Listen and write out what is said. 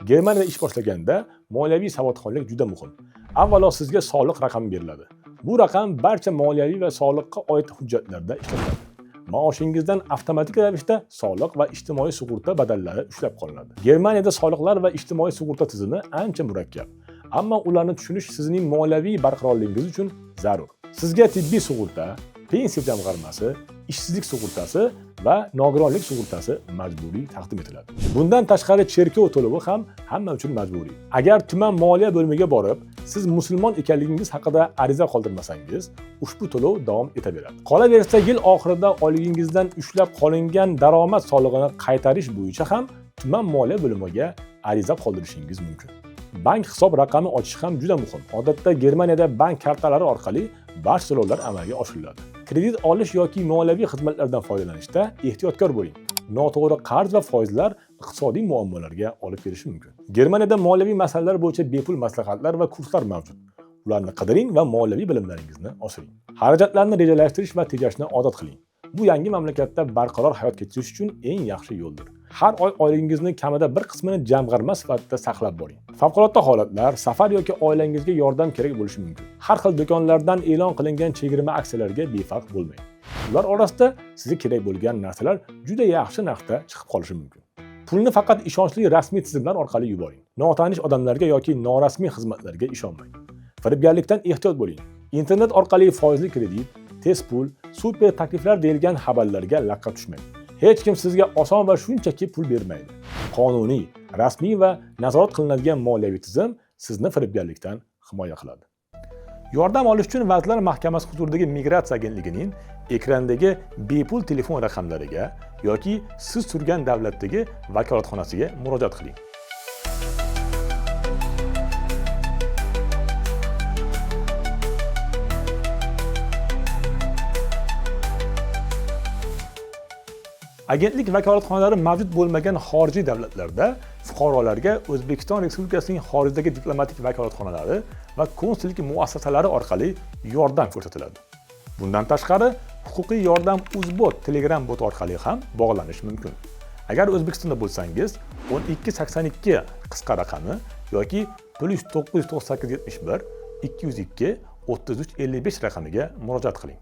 Germaniyada ish boshlaganda moliyaviy savodxonlik juda muhim. Avvalo sizga soliq raqami beriladi. Bu raqam barcha moliyaviy va soliqqa oid hujjatlarda ishlatiladi. Maoshingizdan avtomatik ravishda soliq va ijtimoiy sug'urta badallari ushlab qolinadi. Germaniyada soliqlar va ijtimoiy sug'urta tizimi ancha murakkab, ammo ularni tushunish sizning moliyaviy barqarorligingiz uchun zarur. Sizga tibbiy sug'urta, pensiya jamg'armasi, ishsizlik sug'urtasi va nogironlik sug'urtasi majburiy taqdim etiladi. Bundan tashqari cherkov to'lovi ham hamma uchun majburiy. Agar tuman moliya bo'limiga borib, siz musulmon ekanligingiz haqida ariza qoldirmasangiz, ushbu to'lov davom etaveradi. Qolaversa, yil oxirida oyligingizdan ushlab qolingan daromad solig'ini qaytarish bo'yicha ham tuman moliya bo'limiga ariza qoldirishingiz mumkin. Bank hisob raqami ochish ham juda muhim. Odatda Germaniyada bank kartalari orqali barcha to'lovlar amalga oshiriladi. Kredit olish yoki moliyaviy xizmatlardan foydalanishda ehtiyotkor bo'ling. Noto'g'ri qarz va foizlar iqtisodiy muammolarga olib kelishi mumkin. Germaniyada moliyaviy masalalar bo'yicha bepul maslahatlar va kurslar mavjud. Ularni qidiring va moliyaviy bilimlaringizni oshiring. Xarajatlarni rejalashtirish va tejashni odat qiling. Bu yangi mamlakatda barqaror hayot kechirish uchun eng yaxshi yo'ldir. Har oy oyligingizni kamida bir qismini jamg'arma sifatida saqlab boring. Favqulodda holatlar, safar yoki oilangizga yordam kerak bo'lishi mumkin. Har xil do'konlardan e'lon qilingan chegirma aksiyalarga befarq bo'lmang. Ular orasida sizga kerak bo'lgan narsalar juda yaxshi narxda chiqib qolishi mumkin. Pulni faqat ishonchli rasmiy tizimlar orqali yuboring. Notanish odamlarga yoki norasmiy xizmatlarga ishonmang. Firibgarlikdan ehtiyot bo'ling. Internet orqali foizli kredit, tez pul, super takliflar deyilgan xabarlarga laqqa tushmang. Hech kim sizga oson va shunchaki pul bermaydi. Qonuniy, rasmiy va nazorat qilinadigan moliyaviy tizim sizni firibgarlikdan himoya qiladi. Yordam olish uchun Vazirlar Mahkamasi huzuridagi migratsiya agentligining ekrandagi bepul telefon raqamlariga yoki siz turgan davlatdagi vakolatxonasiga murojaat qiling. Agentlik vakolatxonalari mavjud bo'lmagan xorijiy davlatlarda fuqarolarga O'zbekiston Respublikasining xorijdagi diplomatik vakolatxonalari va konsullik muassasalari orqali yordam ko'rsatiladi. Bundan tashqari, huquqiy yordam Uzbot Telegram bot orqali ham bog'lanish mumkin. Agar O'zbekistonda bo'lsangiz, 1282 qisqa raqami yoki +99871 202 3355 raqamiga murojaat qiling.